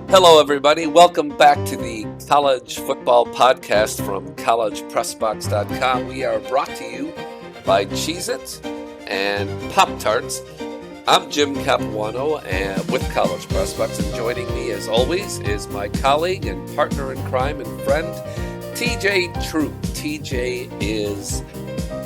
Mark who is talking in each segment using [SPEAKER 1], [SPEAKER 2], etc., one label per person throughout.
[SPEAKER 1] Hello, everybody. Welcome back to the College Football Podcast from CollegePressbox.com. We are brought to you by Cheez-It and Pop-Tarts. I'm Jim Capuano and with College Pressbox, and joining me, as always, is my colleague and partner in crime and friend, TJ Troop. TJ is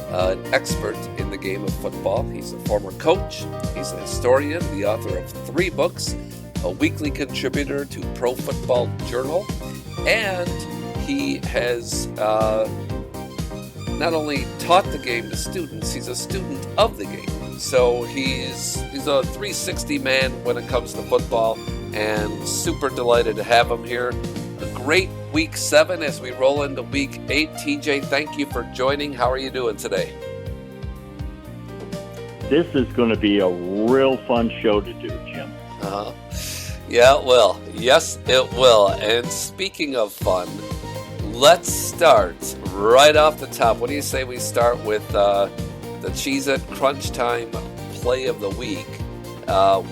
[SPEAKER 1] an expert in the game of football. He's a former coach. He's a historian, the author of 3 books, a weekly contributor to Pro Football Journal, and he has not only taught the game to students, he's a student of the game. So he's a 360 man when it comes to football, and super delighted to have him here. A great week 7 as we roll into week 8. TJ, thank you for joining. How are you doing today?
[SPEAKER 2] This is going to be a real fun show to do, Jim.
[SPEAKER 1] Yeah, it will. Yes, it will. And speaking of fun, let's start right off the top. What do you say we start with the Cheez-It Crunch Time Play of the Week,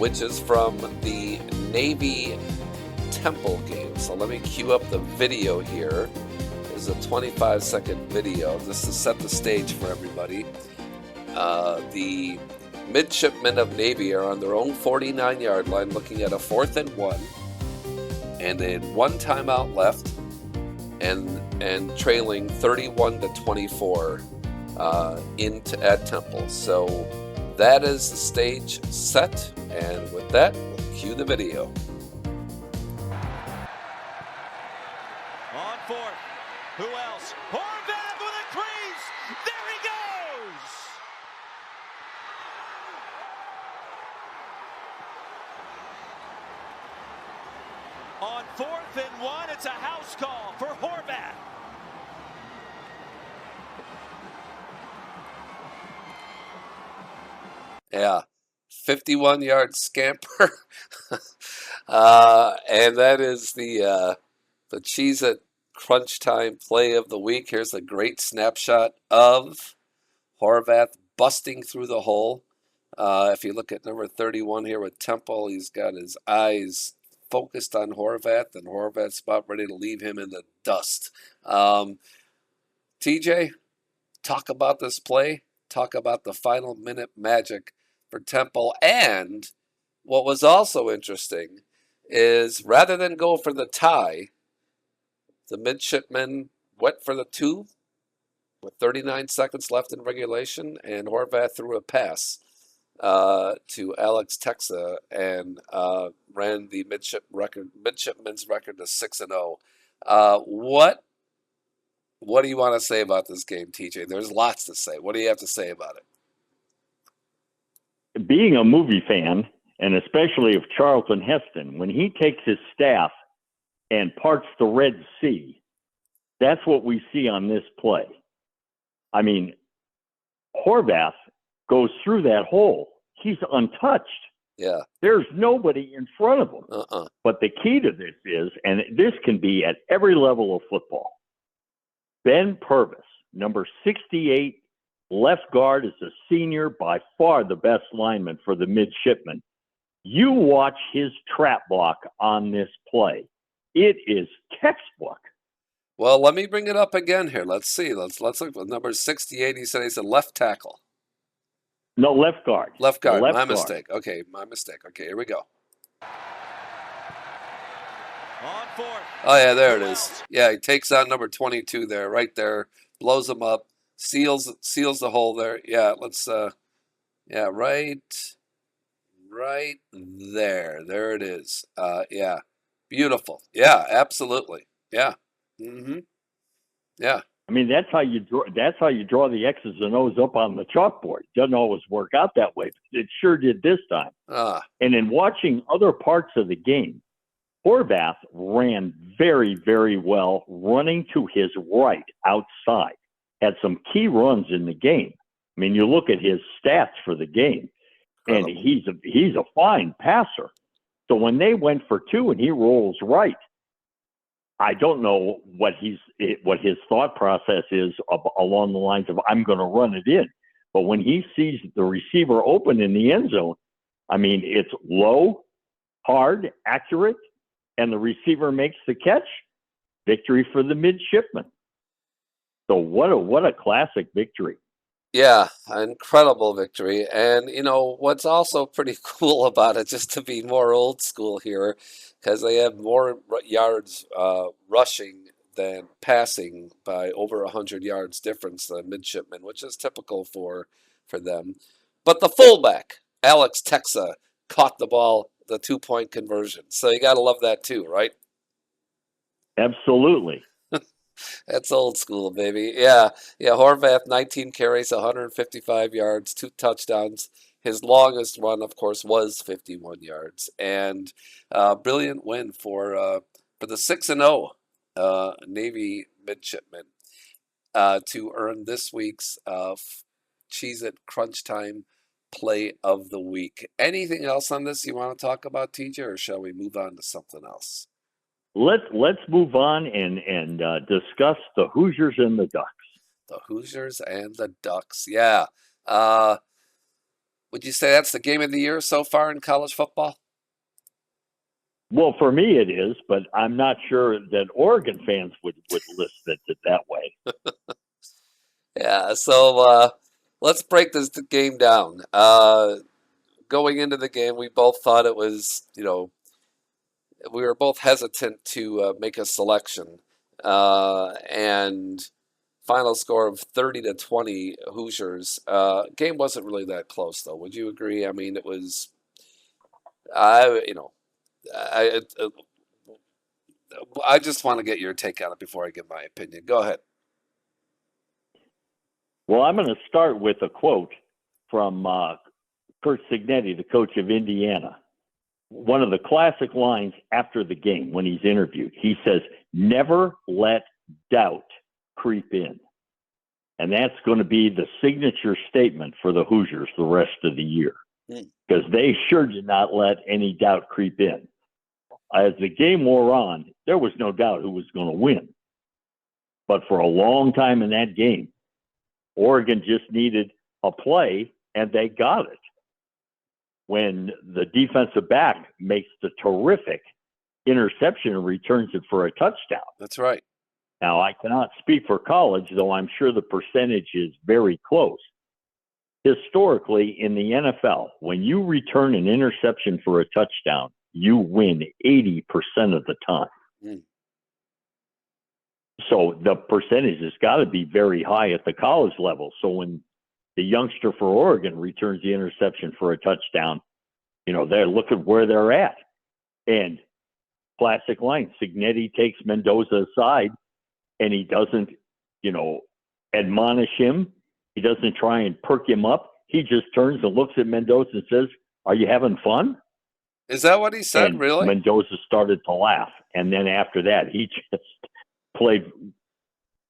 [SPEAKER 1] which is from the Navy Temple game. So let me cue up the video here. There's a 25-second video. This to set the stage for everybody. The midshipmen of Navy are on their own 49-yard line looking at a 4th and 1, and then 1 timeout left, and trailing 31-24 at Temple. So that is the stage set, and with that, we'll cue the video.
[SPEAKER 3] On 4th, who else? Horvath with a crease! There he goes! On 4th and 1, it's a house call for Horvath.
[SPEAKER 1] Yeah, 51-yard scamper. And that is the Cheez-It Crunch Time Play of the Week. Here's a great snapshot of Horvath busting through the hole. If you look at number 31 here with Temple, he's got his eyes focused on Horvath, and Horvath's about ready to leave him in the dust. TJ, talk about this play. Talk about the final minute magic for Temple. And what was also interesting is rather than go for the tie, the midshipmen went for the 2 with 39 seconds left in regulation, and Horvath threw a pass to Alex Texa and ran the midshipmen's record to 6-0. What do you want to say about this game, TJ? There's lots to say. What do you have to say about it?
[SPEAKER 2] Being a movie fan, and especially of Charlton Heston, when he takes his staff and parts the Red Sea, that's what we see on this play. I mean, Horvath goes through that hole. He's untouched.
[SPEAKER 1] Yeah.
[SPEAKER 2] There's nobody in front of him. But the key to this is, and this can be at every level of football, Ben Purvis, number 68, left guard, is a senior, by far the best lineman for the midshipmen. You watch his trap block on this play. It is textbook.
[SPEAKER 1] Well, let me bring it up again here. Let's see. Let's look at number 68. He said he's a left tackle.
[SPEAKER 2] No, left guard.
[SPEAKER 1] Left guard.
[SPEAKER 2] Left
[SPEAKER 1] my
[SPEAKER 2] guard.
[SPEAKER 1] mistake. Okay, my mistake. Okay, here we go.
[SPEAKER 3] On 4th.
[SPEAKER 1] Oh, yeah, there it is. Yeah, he takes on number 22 there, right there, blows him up, seals the hole there. Yeah, let's, right there. There it is. Yeah, beautiful. Yeah, absolutely. Yeah. Yeah.
[SPEAKER 2] I mean, that's how you draw the X's and O's up on the chalkboard. It doesn't always work out that way, but it sure did this time. And in watching other parts of the game, Horvath ran very, very well, running to his right outside. Had some key runs in the game. I mean, you look at his stats for the game, and he's a fine passer. So when they went for 2 and he rolls right, I don't know what his thought process is along the lines of, I'm going to run it in. But when he sees the receiver open in the end zone, I mean, it's low, hard, accurate, and the receiver makes the catch, victory for the midshipman. So what a classic victory.
[SPEAKER 1] Yeah, incredible victory. And, what's also pretty cool about it, just to be more old school here, because they have more yards rushing than passing by over 100 yards difference than midshipmen, which is typical for them. But the fullback, Alex Texa, caught the ball, the 2-point conversion. So you got to love that too, right?
[SPEAKER 2] Absolutely.
[SPEAKER 1] That's old school, baby. Yeah. Horvath, 19 carries, 155 yards, 2 touchdowns. His longest run, of course, was 51 yards. And brilliant win for the 6-0 Navy midshipmen to earn this week's Cheez-It Crunch Time Play of the Week. Anything else on this you want to talk about, TJ, or shall we move on to something else?
[SPEAKER 2] Let's move on and discuss the Hoosiers and the Ducks.
[SPEAKER 1] The Hoosiers and the Ducks, yeah. Would you say that's the game of the year so far in college football?
[SPEAKER 2] Well, for me it is, but I'm not sure that Oregon fans would list it that way.
[SPEAKER 1] Yeah, so let's break this game down. Going into the game, we both thought it was, we were both hesitant to make a selection. And final score of 30-20 Hoosiers. Game wasn't really that close, though. Would you agree? I mean, it was, I just want to get your take on it before I give my opinion. Go ahead.
[SPEAKER 2] Well, I'm going to start with a quote from Curt Cignetti, the coach of Indiana. One of the classic lines after the game when he's interviewed, he says, "Never let doubt creep in." And that's going to be the signature statement for the Hoosiers the rest of the year, because they sure did not let any doubt creep in. As the game wore on, there was no doubt who was going to win. But for a long time in that game, Oregon just needed a play, and they got it. When the defensive back makes the terrific interception and returns it for a touchdown.
[SPEAKER 1] That's right.
[SPEAKER 2] Now, I cannot speak for college, though I'm sure the percentage is very close. Historically, in the NFL, when you return an interception for a touchdown, you win 80% of the time. So the percentage has got to be very high at the college level. So when the youngster for Oregon returns the interception for a touchdown, they're looking where they're at. And classic line, Cignetti takes Mendoza aside, and he doesn't, admonish him. He doesn't try and perk him up. He just turns and looks at Mendoza and says, "Are you having fun?"
[SPEAKER 1] Is that what he said,
[SPEAKER 2] and
[SPEAKER 1] really?
[SPEAKER 2] Mendoza started to laugh. And then after that, he just played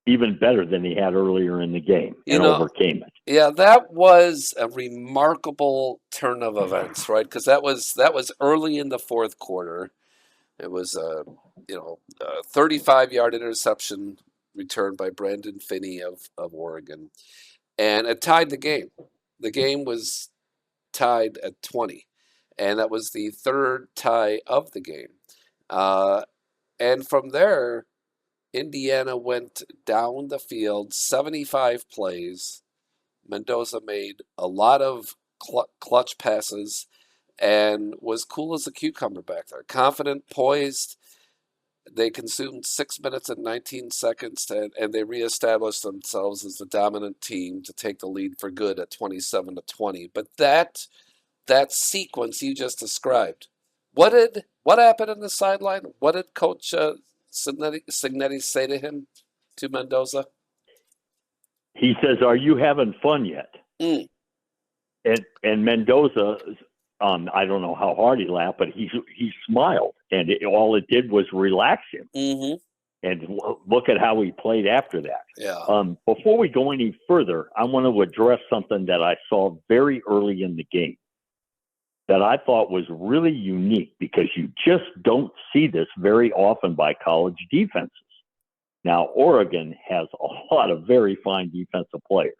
[SPEAKER 2] even better than he had earlier in the game and overcame it.
[SPEAKER 1] Yeah, that was a remarkable turn of events, right? Because that was early in the fourth quarter. It was a 35-yard interception returned by Brandon Finney of Oregon, and it tied the game. The game was tied at 20, and that was the third tie of the game. And from there, Indiana went down the field 75 plays. Mendoza made a lot of clutch passes and was cool as a cucumber back there. Confident, poised. They consumed 6 minutes and 19 seconds, and they reestablished themselves as the dominant team to take the lead for good at 27-20. But that sequence you just described, what happened in the sideline? What did Coach Cignetti say to him, to Mendoza?
[SPEAKER 2] He says, "Are you having fun yet?" And Mendoza, I don't know how hard he laughed, but he smiled, and all it did was relax him. And look at how he played after that.
[SPEAKER 1] Yeah.
[SPEAKER 2] Before we go any further, I want to address something that I saw very early in the game that I thought was really unique, because you just don't see this very often by college defenses. Now, Oregon has a lot of very fine defensive players.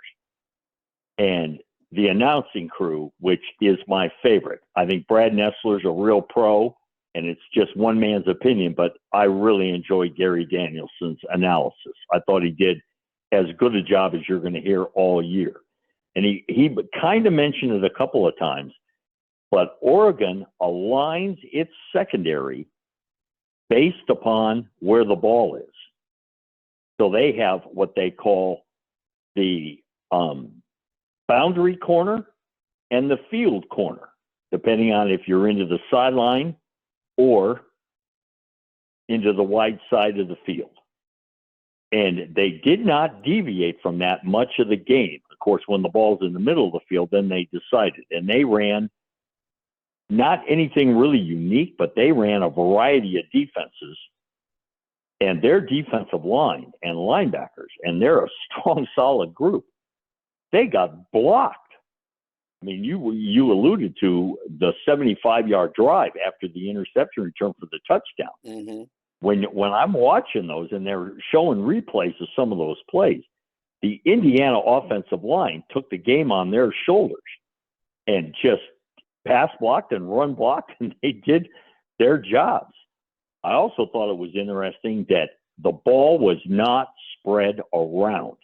[SPEAKER 2] And the announcing crew, which is my favorite, I think Brad Nessler's a real pro, and it's just one man's opinion, but I really enjoyed Gary Danielson's analysis. I thought he did as good a job as you're going to hear all year. And he kind of mentioned it a couple of times, but Oregon aligns its secondary based upon where the ball is. So they have what they call the boundary corner and the field corner, depending on if you're into the sideline or into the wide side of the field. And they did not deviate from that much of the game. Of course, when the ball's in the middle of the field, then they decided. And they ran not anything really unique, but they ran a variety of defenses. And their defensive line and linebackers, and they're a strong, solid group, they got blocked. I mean, you alluded to the 75-yard drive after the interception return for the touchdown.
[SPEAKER 1] Mm-hmm.
[SPEAKER 2] When I'm watching those and they're showing replays of some of those plays, the Indiana offensive line took the game on their shoulders and just pass blocked and run blocked, and they did their jobs. I also thought it was interesting that the ball was not spread around.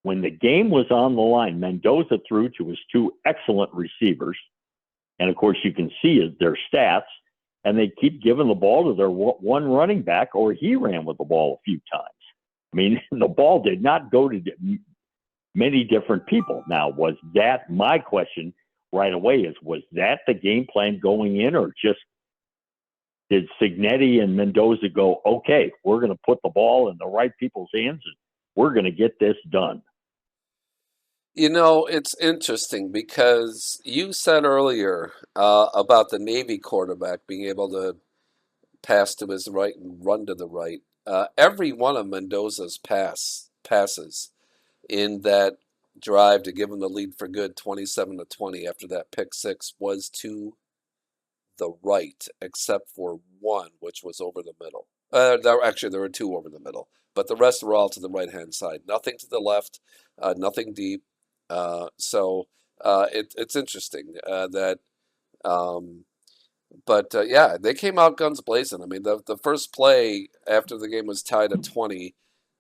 [SPEAKER 2] When the game was on the line, Mendoza threw to his two excellent receivers. And, of course, you can see their stats. And they keep giving the ball to their one running back, or he ran with the ball a few times. I mean, the ball did not go to many different people. Now, was that my question right away is, was that the game plan going in, or just did Cignetti and Mendoza go, okay, we're going to put the ball in the right people's hands and we're going to get this done?
[SPEAKER 1] You know, it's interesting because you said earlier about the Navy quarterback being able to pass to his right and run to the right. Every one of Mendoza's passes in that drive to give him the lead for good, 27-20 after that pick six, was to the right, except for one, which was over the middle. There were two over the middle, but the rest were all to the right-hand side. Nothing to the left, nothing deep. So it's interesting that, yeah, they came out guns blazing. I mean, the first play after the game was tied at 20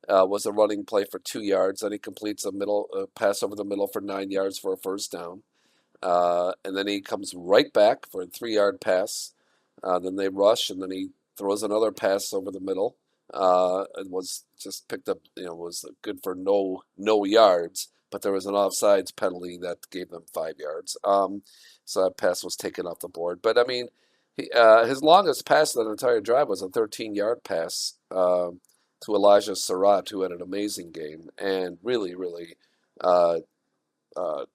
[SPEAKER 1] was a running play for 2 yards. Then he completes a pass over the middle for 9 yards for a first down. And then he comes right back for a 3-yard pass. Then they rush, and then he throws another pass over the middle. And was just picked up, was good for no yards. But there was an offsides penalty that gave them 5 yards. So that pass was taken off the board. But, I mean, his longest pass of that entire drive was a 13-yard pass to Elijah Surratt, who had an amazing game and really, really, had a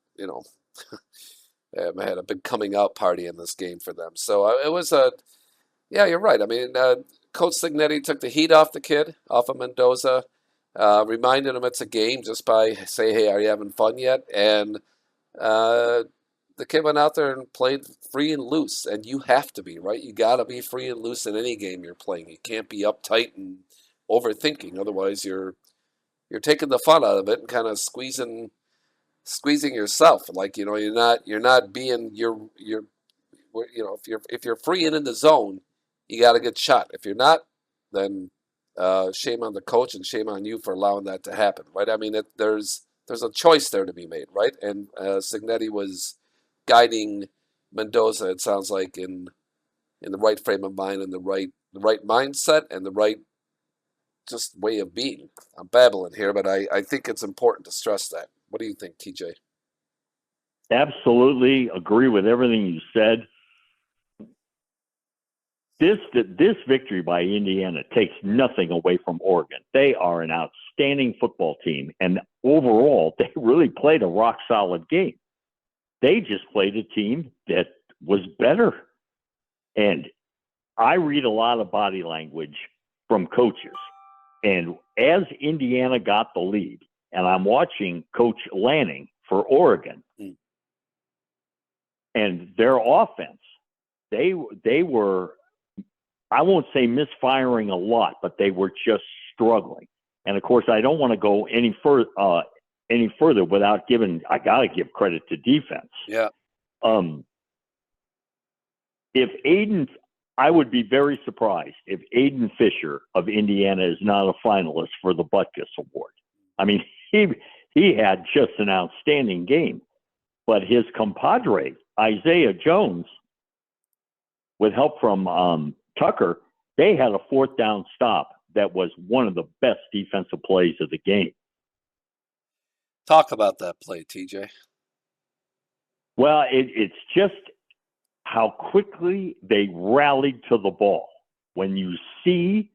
[SPEAKER 1] big coming out party in this game for them. So it was yeah, you're right. I mean, Coach Cignetti took the heat off the kid, off of Mendoza. Reminded him it's a game just by saying, hey, are you having fun yet? And the kid went out there and played free and loose, and you have to be, right? You got to be free and loose in any game you're playing. You can't be uptight and overthinking. Otherwise, you're taking the fun out of it and kind of squeezing yourself. Like, you're not being if you're free and in the zone, you got to get shot. If you're not, then shame on the coach and shame on you for allowing that to happen, right? I mean, there's a choice there to be made, right? And Cignetti was guiding Mendoza, it sounds like, in the right frame of mind and the right mindset and the right just way of being. I'm babbling here, but I think it's important to stress that. What do you think, TJ?
[SPEAKER 2] Absolutely agree with everything you said. This victory by Indiana takes nothing away from Oregon. They are an outstanding football team, and overall, they really played a rock-solid game. They just played a team that was better. And I read a lot of body language from coaches. And as Indiana got the lead, and I'm watching Coach Lanning for Oregon, and their offense, they were, I won't say misfiring a lot, but they were just struggling. And of course, I don't want to go any further without I got to give credit to defense.
[SPEAKER 1] Yeah.
[SPEAKER 2] If Aiden I would be very surprised if Aiden Fisher of Indiana is not a finalist for the Butkus Award. I mean, he had just an outstanding game, but his compadre, Isaiah Jones, with help from Tucker, they had a fourth down stop that was one of the best defensive plays of the game.
[SPEAKER 1] Talk about that play, TJ.
[SPEAKER 2] Well, it's just how quickly they rallied to the ball. When you see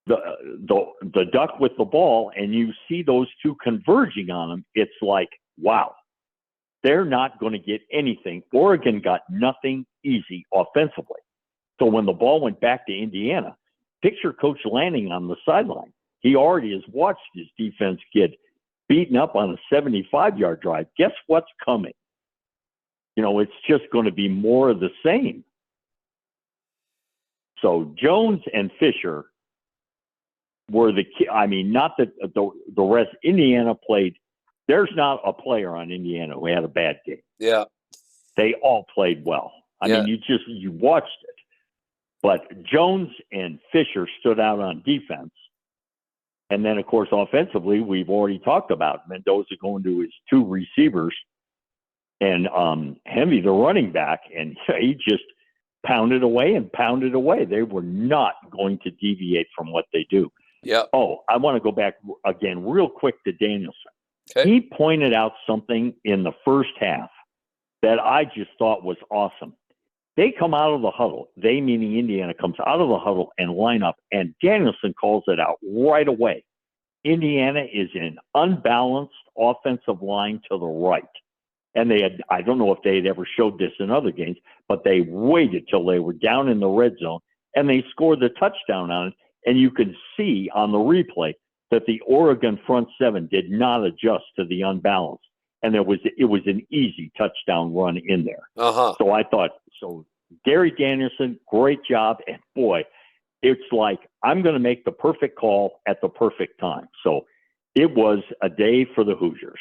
[SPEAKER 2] the duck with the ball and you see those two converging on him, it's like, wow, they're not going to get anything. Oregon got nothing easy offensively. So when the ball went back to Indiana, picture Coach Lanning on the sideline. He already has watched his defense get beaten up on a 75-yard drive. Guess what's coming? You know, it's just going to be more of the same. So Jones and Fisher were the key. I mean, not that the rest. Indiana played. There's not a player on Indiana who had a bad game.
[SPEAKER 1] Yeah.
[SPEAKER 2] They all played well. I mean, you watched it. But Jones and Fisher stood out on defense. And then, of course, offensively, we've already talked about Mendoza going to his two receivers and Hemby, the running back, and he just pounded away and pounded away. They were not going to deviate from what they do.
[SPEAKER 1] Yeah.
[SPEAKER 2] Oh, I want to go back again real quick to Danielson.
[SPEAKER 1] Okay.
[SPEAKER 2] He pointed out something in the first half that I just thought was awesome. They come out of the huddle. They, meaning Indiana, comes out of the huddle and line up, and Danielson calls it out right away. Indiana is an unbalanced offensive line to the right. And they had, I don't know if they had ever showed this in other games, but they waited till they were down in the red zone, and they scored the touchdown on it. And you could see on the replay that the Oregon front seven did not adjust to the unbalance. And it was an easy touchdown run in there.
[SPEAKER 1] Uh-huh.
[SPEAKER 2] So I thought, Gary Danielson, great job. And boy, it's like, I'm going to make the perfect call at the perfect time. So it was a day for the Hoosiers.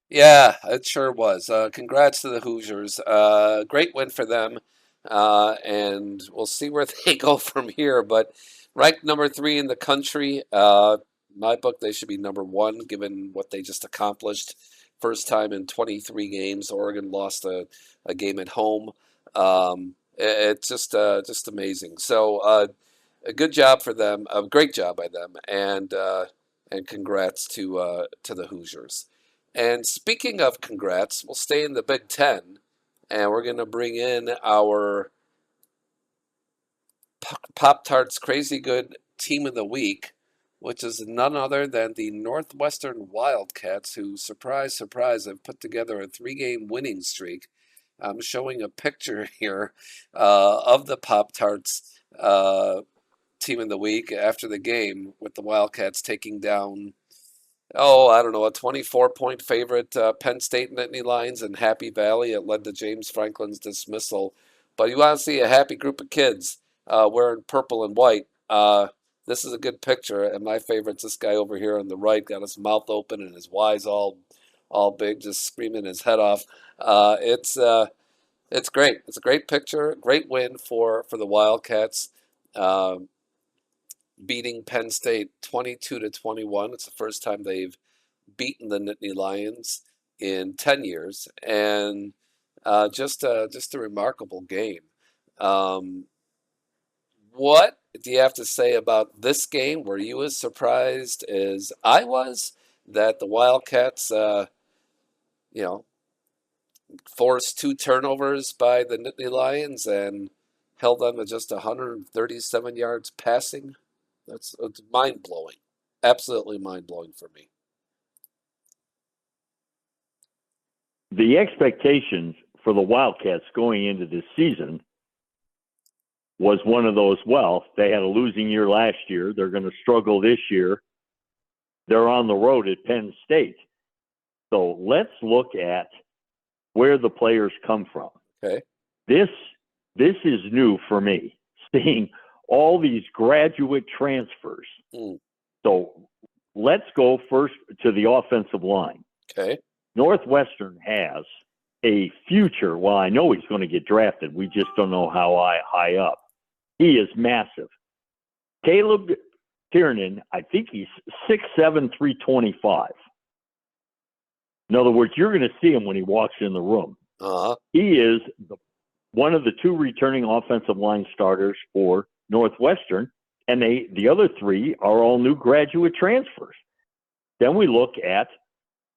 [SPEAKER 1] Yeah, it sure was. Congrats to the Hoosiers. Great win for them. And we'll see where they go from here. But ranked number 3 in the country. My book, they should be number 1, given what they just accomplished. First time in 23 games. Oregon lost a game at home. It's just amazing. So a good job for them. A great job by them. And congrats to the Hoosiers. And speaking of congrats, we'll stay in the Big Ten, and we're going to bring in our Pop-Tarts Crazy Good Team of the Week, which is none other than the Northwestern Wildcats, who, surprise, surprise, have put together a 3-game winning streak. I'm showing a picture here of the Pop-Tarts Team of the Week after the game, with the Wildcats taking down, I don't know, a 24-point favorite Penn State Nittany Lions in Happy Valley. It led to James Franklin's dismissal. But you want to see a happy group of kids wearing purple and white. This is a good picture, and my favorite's this guy over here on the right, got his mouth open and his Y's all big, just screaming his head off. It's great. It's a great picture, great win for the Wildcats. Beating Penn State 22-21. It's the first time they've beaten the Nittany Lions in 10 years, and just a remarkable game. What do you have to say about this game? Were you as surprised as I was that the Wildcats, forced 2 turnovers by the Nittany Lions and held them to just 137 yards passing? It's mind-blowing. Absolutely mind-blowing for me.
[SPEAKER 2] The expectations for the Wildcats going into this season was one of those, they had a losing year last year. They're going to struggle this year. They're on the road at Penn State. So let's look at where the players come from.
[SPEAKER 1] Okay.
[SPEAKER 2] This is new for me, seeing all these graduate transfers. So let's go first to the offensive line.
[SPEAKER 1] Okay.
[SPEAKER 2] Northwestern has a future. Well, I know he's going to get drafted. We just don't know how high up. He is massive. Caleb Tiernan, I think he's 6'7", 325. In other words, you're going to see him when he walks in the room.
[SPEAKER 1] Uh-huh.
[SPEAKER 2] He is one of the 2 returning offensive line starters for Northwestern, and the other 3 are all new graduate transfers. Then we look at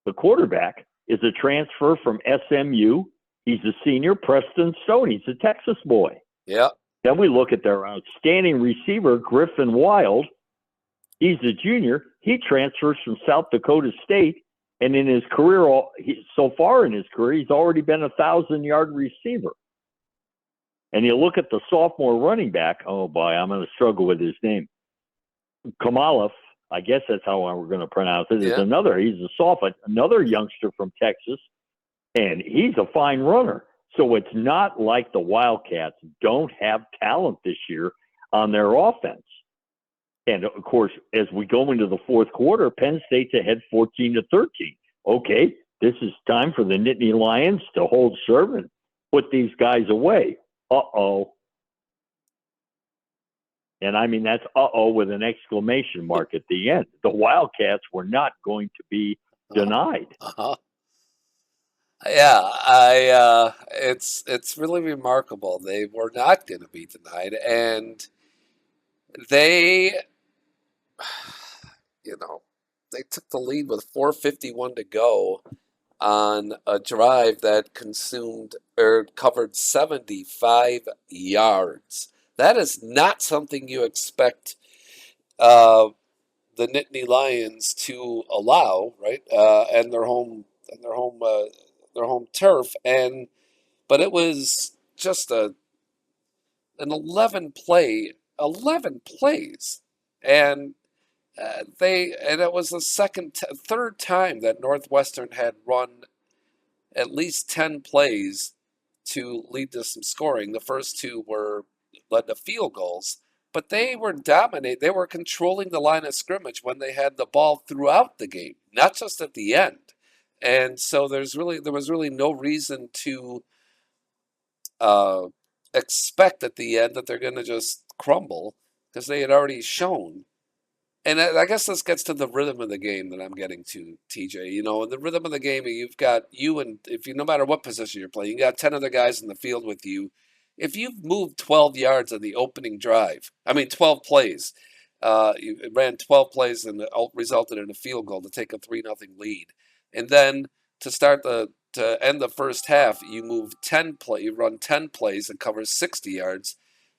[SPEAKER 2] the quarterback is a transfer from SMU. He's a senior, Preston Stone. He's a Texas boy.
[SPEAKER 1] Yeah.
[SPEAKER 2] Then we look at their outstanding receiver, Griffin Wild. He's a junior. He transfers from South Dakota State, and in his career, so far in his career, he's already been a 1,000-yard receiver. And you look at the sophomore running back. Oh boy, I'm going to struggle with his name. Kamalov, I guess that's how we're going to pronounce it.
[SPEAKER 1] Yeah.
[SPEAKER 2] He's a sophomore, another youngster from Texas, and he's a fine runner. So it's not like the Wildcats don't have talent this year on their offense. And of course, as we go into the fourth quarter, Penn State's ahead 14-13. Okay, this is time for the Nittany Lions to hold serve and put these guys away. Uh-oh. And I mean, that's uh-oh with an exclamation mark at the end. The Wildcats were not going to be denied.
[SPEAKER 1] Uh-huh. Yeah, it's really remarkable. They were not going to be denied, and they, they took the lead with 4:51 to go on a drive that covered 75 yards. That is not something you expect the Nittany Lions to allow, right? And their home turf, but it was just an 11 plays, and it was the third time that Northwestern had run at least 10 plays to lead to some scoring. The first 2 led to field goals, but they were dominating. They were controlling the line of scrimmage when they had the ball throughout the game, not just at the end. And so there was really no reason to expect at the end that they're going to just crumble, because they had already shown. And I guess this gets to the rhythm of the game that I'm getting to, TJ. In the rhythm of the game, you've got no matter what position you're playing, you got 10 other guys in the field with you. If you've moved 12 yards on the opening drive, 12 plays, you ran 12 plays and resulted in a field goal to take a 3-0 lead. And then to end the first half, you run 10 plays and cover 60 yards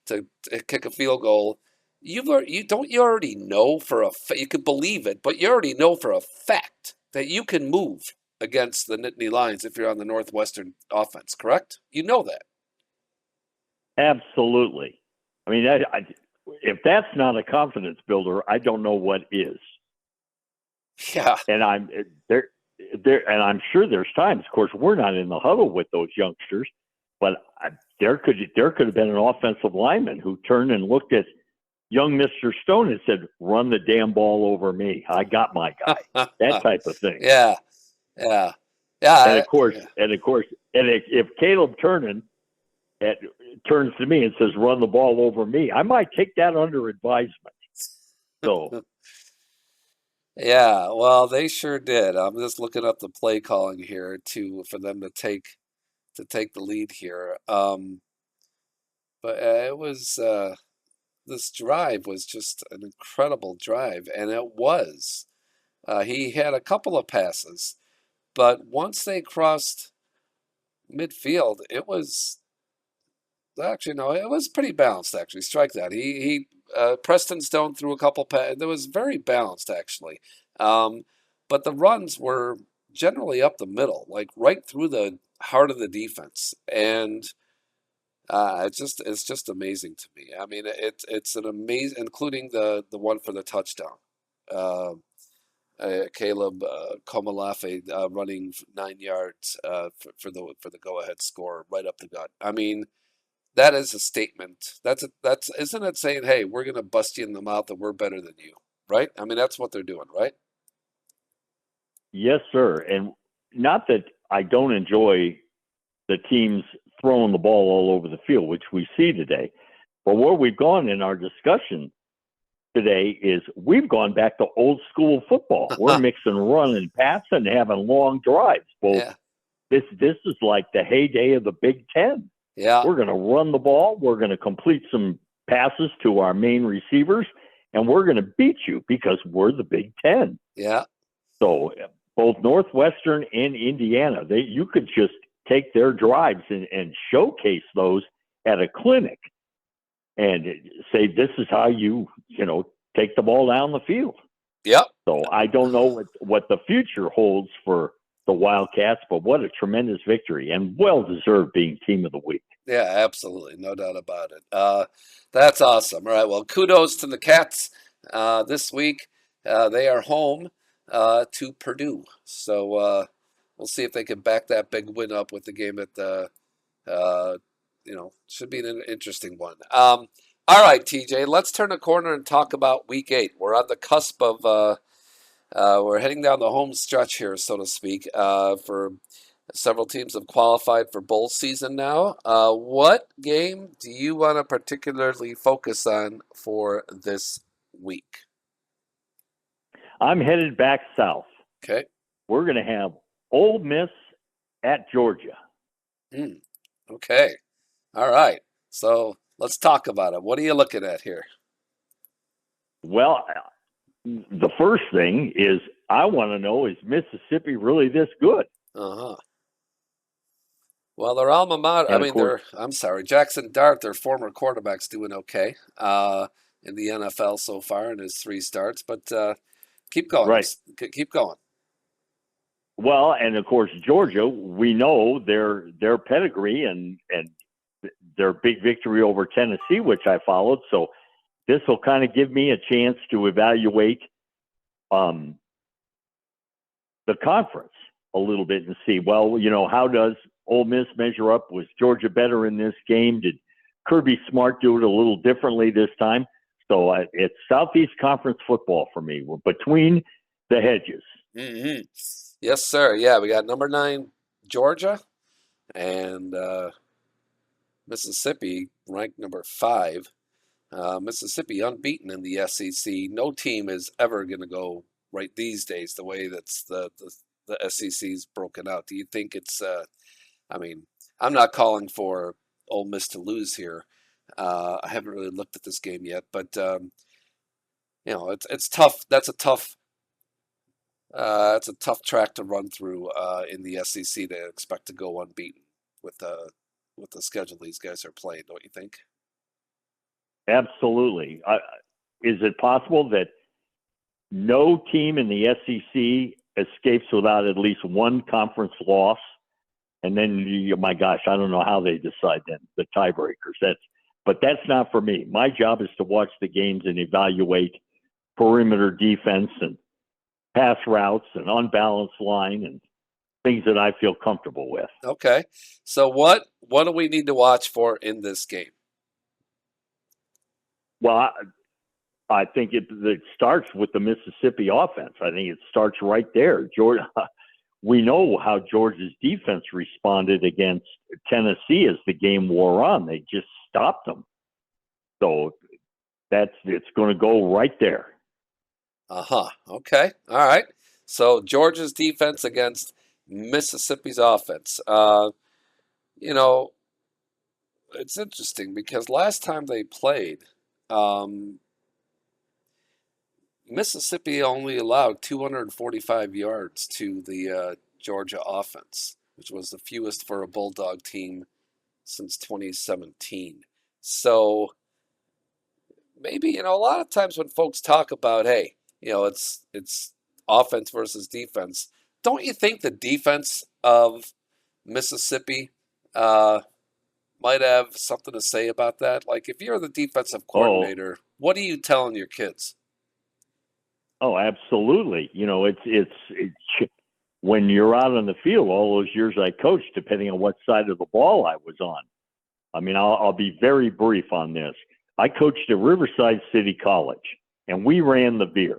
[SPEAKER 1] to kick a field goal. You already know you could believe it, but you already know for a fact that you can move against the Nittany Lions if you're on the Northwestern offense, correct? You know that.
[SPEAKER 2] Absolutely. I mean, if that's not a confidence builder, I don't know what is.
[SPEAKER 1] Yeah.
[SPEAKER 2] And I'm sure there's times. Of course, we're not in the huddle with those youngsters, but there could have been an offensive lineman who turned and looked at young Mr. Stone and said, "Run the damn ball over me. I got my guy." That type of thing.
[SPEAKER 1] Yeah.
[SPEAKER 2] And of course, if Caleb Turner turns to me and says, "Run the ball over me," I might take that under advisement. So.
[SPEAKER 1] Yeah, well, they sure did. I'm just looking up the play calling here for them to take the lead here. But it was this drive was just an incredible drive, and it was. He had a couple of passes, but once they crossed midfield, it was actually no, it was pretty balanced. Actually, strike that. Preston Stone threw a couple passes. It was very balanced actually, but the runs were generally up the middle, like right through the heart of the defense, and it's just amazing to me. I mean, it's an amazing, including the one for the touchdown. Caleb Komalafe running 9 yards for the go ahead score right up the gut. I mean, that is a statement. That's isn't it saying, hey, we're gonna bust you in the mouth and we're better than you, right? I mean, that's what they're doing, right?
[SPEAKER 2] Yes, sir. And not that I don't enjoy the teams throwing the ball all over the field, which we see today. But where we've gone in our discussion today is we've gone back to old school football. We're mixing run and pass and having long drives. Well, this is like the heyday of the Big Ten.
[SPEAKER 1] Yeah.
[SPEAKER 2] We're going to run the ball. We're going to complete some passes to our main receivers, and we're going to beat you because we're the Big Ten.
[SPEAKER 1] Yeah.
[SPEAKER 2] So both Northwestern and Indiana, you could just take their drives and showcase those at a clinic and say, this is how you take the ball down the field.
[SPEAKER 1] Yep.
[SPEAKER 2] So I don't know what the future holds for the Wildcats, but what a tremendous victory and well-deserved being team of the week.
[SPEAKER 1] Yeah, absolutely. No doubt about it. That's awesome. All right, well, kudos to the Cats this week. They are home to Purdue. So we'll see if they can back that big win up with the game at the, should be an interesting one. All right, TJ, let's turn a corner and talk about Week 8. We're on the cusp of we're heading down the home stretch here, so to speak, for several teams have qualified for bowl season now. What game do you want to particularly focus on for this week?
[SPEAKER 2] I'm headed back south.
[SPEAKER 1] Okay.
[SPEAKER 2] We're going to have Ole Miss at Georgia.
[SPEAKER 1] Okay. All right. So let's talk about it. What are you looking at here?
[SPEAKER 2] Well, the first thing is I want to know, is Mississippi really this good?
[SPEAKER 1] Uh-huh. Well, their alma mater, Jackson Dart, their former quarterback's doing okay in the NFL so far in his 3 starts, but keep going.
[SPEAKER 2] Right.
[SPEAKER 1] Keep going.
[SPEAKER 2] Well, and of course, Georgia, we know their pedigree and their big victory over Tennessee, which I followed. So this will kind of give me a chance to evaluate the conference a little bit and see, well, how does Ole Miss measure up? Was Georgia better in this game? Did Kirby Smart do it a little differently this time? So it's Southeast Conference football for me. We're between the hedges.
[SPEAKER 1] Mm-hmm. Yes, sir. Yeah, we got number 9 Georgia and Mississippi ranked number 5. Mississippi unbeaten in the SEC. No team is ever going to go right these days the way that's the SEC's broken out. Do you think it's I'm not calling for Ole Miss to lose here. I haven't really looked at this game yet, but it's tough. It's a tough track to run through in the SEC to expect to go unbeaten with the schedule these guys are playing. Don't you think?
[SPEAKER 2] Absolutely. Is it possible that no team in the SEC escapes without at least one conference loss? And then, my gosh, I don't know how they decide then, the tiebreakers. But that's not for me. My job is to watch the games and evaluate perimeter defense and pass routes and unbalanced line and things that I feel comfortable with.
[SPEAKER 1] Okay. So what do we need to watch for in this game?
[SPEAKER 2] Well, I think it starts with the Mississippi offense. I think it starts right there. Georgia. We know how Georgia's defense responded against Tennessee as the game wore on. They just stopped them. So it's going to go right there.
[SPEAKER 1] Okay. All right. So Georgia's defense against Mississippi's offense. It's interesting because last time they played, Mississippi only allowed 245 yards to the Georgia offense, which was the fewest for a Bulldog team since 2017. So maybe, a lot of times when folks talk about, hey, it's offense versus defense, don't you think the defense of Mississippi might have something to say about that? Like, if you're the defensive coordinator, what are you telling your kids?
[SPEAKER 2] Oh, absolutely. It's when you're out on the field, all those years I coached, depending on what side of the ball I was on. I mean, I'll be very brief on this. I coached at Riverside City College, and we ran the veer,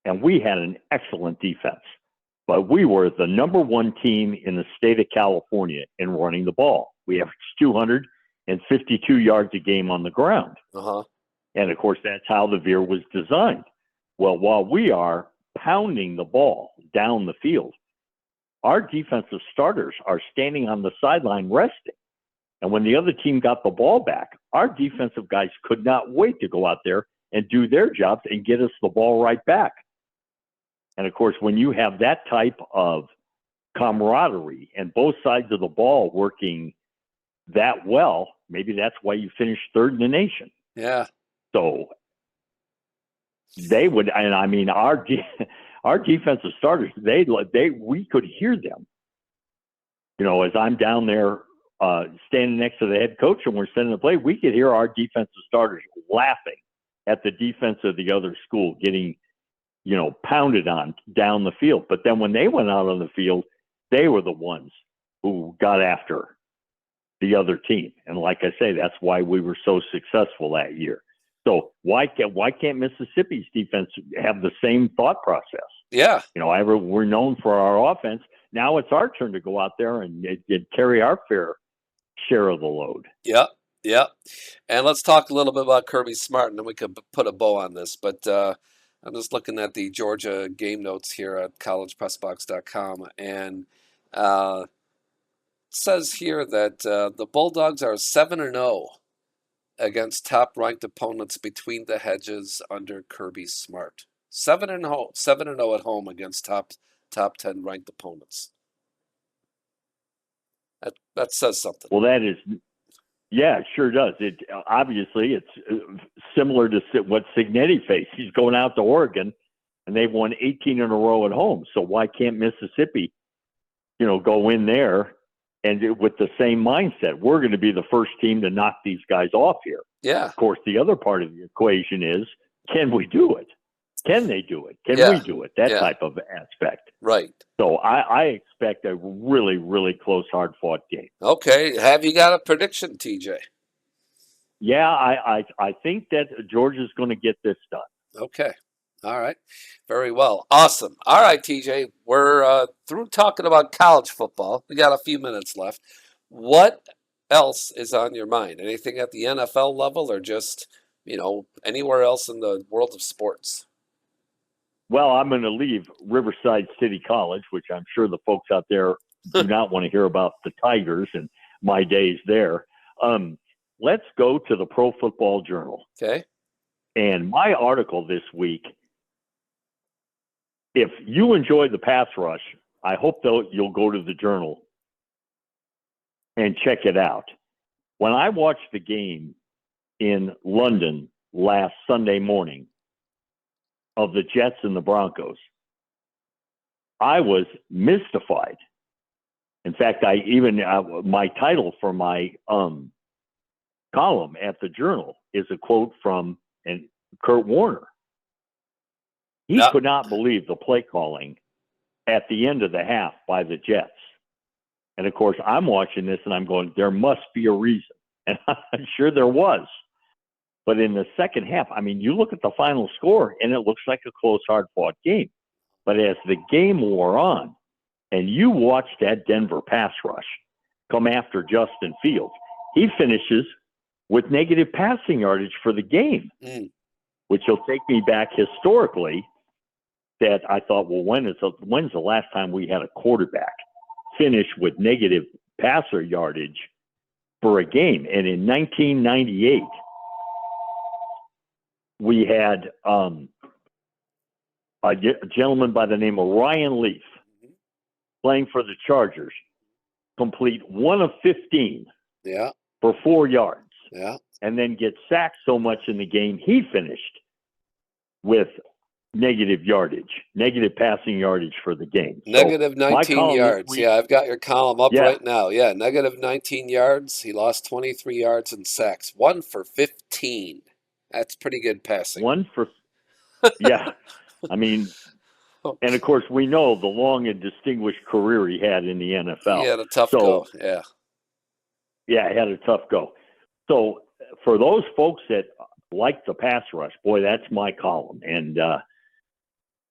[SPEAKER 2] and we had an excellent defense. But we were the number one team in the state of California in running the ball. We averaged 252 yards a game on the ground.
[SPEAKER 1] Uh-huh.
[SPEAKER 2] And, of course, that's how the Veer was designed. Well, while we are pounding the ball down the field, our defensive starters are standing on the sideline resting. And when the other team got the ball back, our defensive guys could not wait to go out there and do their jobs and get us the ball right back. And, of course, when you have that type of camaraderie and both sides of the ball working that well, maybe that's why you finished third in the nation.
[SPEAKER 1] Yeah.
[SPEAKER 2] So they would, and I mean, our defensive starters, we could hear them. You know, as I'm down there standing next to the head coach and we're sending the play, we could hear our defensive starters laughing at the defense of the other school getting, you know, pounded on down the field. But then when they went out on the field, they were the ones who got after the other team. And like I say, that's why we were so successful that year. So why can't Mississippi's defense have the same thought process?
[SPEAKER 1] Yeah.
[SPEAKER 2] You know, we're known for our offense. Now it's our turn to go out there and carry our fair share of the load.
[SPEAKER 1] Yep. Yep. And let's talk a little bit about Kirby Smart, and then we could put a bow on this. But I'm just looking at the Georgia game notes here at CollegePressbox.com, and it says here that the Bulldogs are 7-0 against top-ranked opponents between the hedges under Kirby Smart. 7-0 at home against top 10 ranked opponents. That says something.
[SPEAKER 2] Well, that is, yeah, it sure does. It obviously it's similar to what Signetti faced. He's going out to Oregon, and they've won 18 in a row at home. So why can't Mississippi, you know, go in there and with the same mindset? We're going to be the first team to knock these guys off here.
[SPEAKER 1] Yeah.
[SPEAKER 2] Of course, the other part of the equation is, can we do it? Can they do it? Can we do it? That type of aspect.
[SPEAKER 1] Right.
[SPEAKER 2] So I expect a really, really close, hard-fought game.
[SPEAKER 1] Okay. Have you got a prediction, TJ?
[SPEAKER 2] Yeah, I think that Georgia's going to get this done.
[SPEAKER 1] Okay. All right. Very well. Awesome. All right, TJ. We're through talking about college football. We got a few minutes left. What else is on your mind? Anything at the NFL level or just, you know, anywhere else in the world of sports?
[SPEAKER 2] Well, I'm going to leave Riverside City College, which I'm sure the folks out there do not want to hear about the Tigers and my days there. Let's go to the Pro Football Journal.
[SPEAKER 1] Okay.
[SPEAKER 2] And my article this week, if you enjoy the pass rush, I hope you'll go to the Journal and check it out. When I watched the game in London last Sunday morning of the Jets and the Broncos, I was mystified. In fact, my title for my column at the Journal is a quote from Kurt Warner. He could not believe the play calling at the end of the half by the Jets. And, of course, I'm watching this and I'm going, there must be a reason. And I'm sure there was. But in the second half, I mean, you look at the final score and it looks like a close, hard-fought game. But as the game wore on and you watch that Denver pass rush come after Justin Fields, he finishes with negative passing yardage for the game, which will take me back historically that I thought, well, when's the last time we had a quarterback finish with negative passer yardage for a game? And in 1998, we had a gentleman by the name of Ryan Leaf playing for the Chargers, complete 1 of 15 for 4 yards.
[SPEAKER 1] Yeah.
[SPEAKER 2] And then get sacked so much in the game, he finished with negative passing yardage for the game.
[SPEAKER 1] Negative 19 yards. Yeah, I've got your column up right now. Yeah, negative 19 yards. He lost 23 yards in sacks. 1 for 15. That's pretty good passing.
[SPEAKER 2] 1 for, yeah. I mean, and of course, we know the long and distinguished career he had in the NFL.
[SPEAKER 1] He had a tough go. Yeah.
[SPEAKER 2] Yeah, he had a tough go. So for those folks that like the pass rush, boy, that's my column. And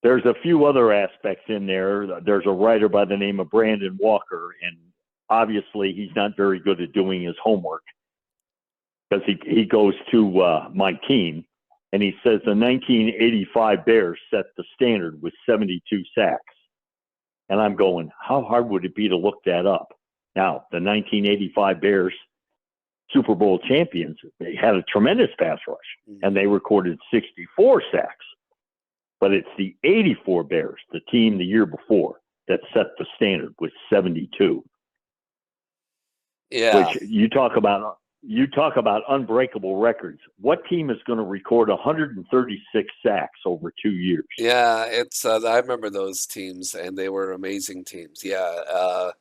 [SPEAKER 2] There's a few other aspects in there. There's a writer by the name of Brandon Walker, and obviously he's not very good at doing his homework because he goes to my team, and he says the 1985 Bears set the standard with 72 sacks. And I'm going, how hard would it be to look that up? Now, the 1985 Bears, Super Bowl champions, they had a tremendous pass rush, and they recorded 64 sacks. But it's the 84 Bears, the team the year before, that set the standard with 72.
[SPEAKER 1] Yeah.
[SPEAKER 2] Which you talk about unbreakable records. What team is going to record 136 sacks over 2 years?
[SPEAKER 1] Yeah, it's I remember those teams, and they were amazing teams. Yeah,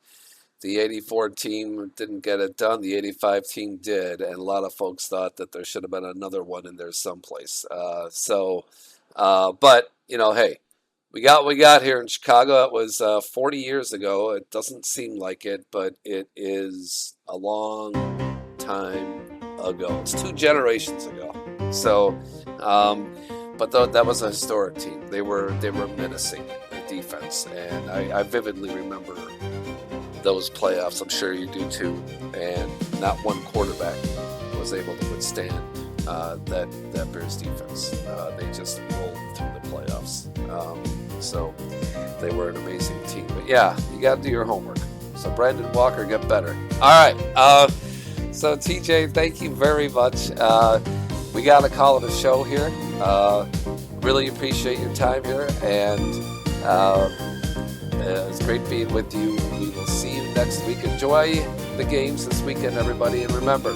[SPEAKER 1] the 84 team didn't get it done. The 85 team did, and a lot of folks thought that there should have been another one in there someplace. But, hey, we got what we got here in Chicago. It was 40 years ago. It doesn't seem like it, but it is a long time ago. It's 2 generations ago. So, but that was a historic team. They were menacing the defense, and I vividly remember those playoffs. I'm sure you do too. And not one quarterback was able to withstand that Bears defense. They just rolled through the playoffs. So they were an amazing team. But yeah, you got to do your homework. So Brandon Walker, get better. All right. So TJ, thank you very much. We got to call it a show here. Really appreciate your time here, and it's great being with you. We will see you next week. Enjoy the games this weekend, everybody, and remember,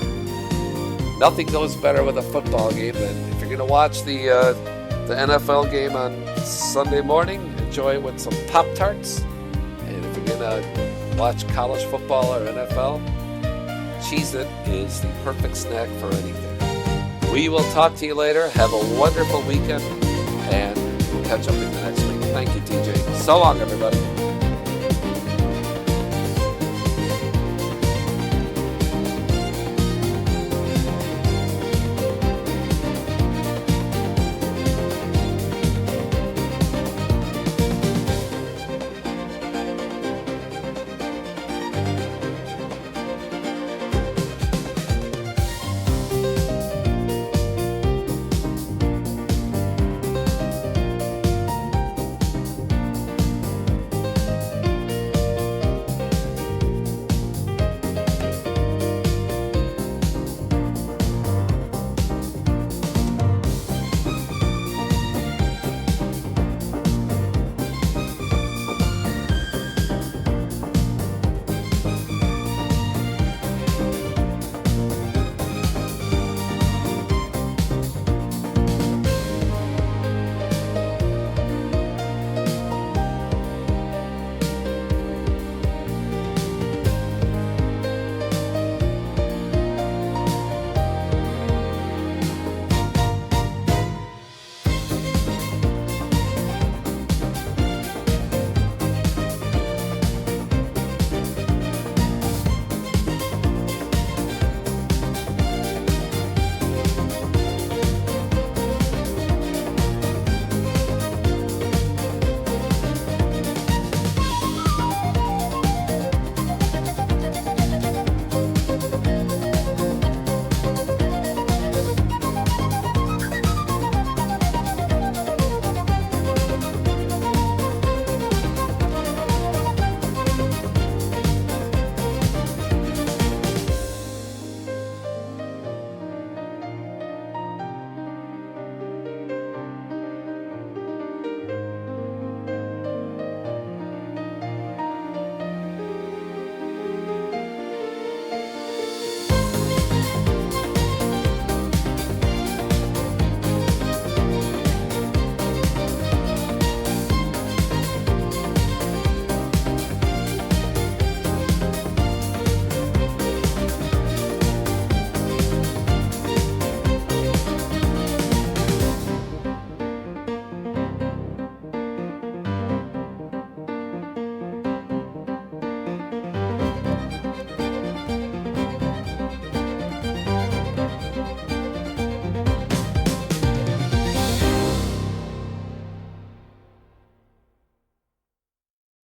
[SPEAKER 1] nothing goes better with a football game than if you're going to watch the NFL game on Sunday morning, enjoy it with some Pop-Tarts. And if you're going to watch college football or NFL, Cheez-It is the perfect snack for anything. We will talk to you later. Have a wonderful weekend, and we'll catch up in the next week. Thank you, TJ. So long, everybody.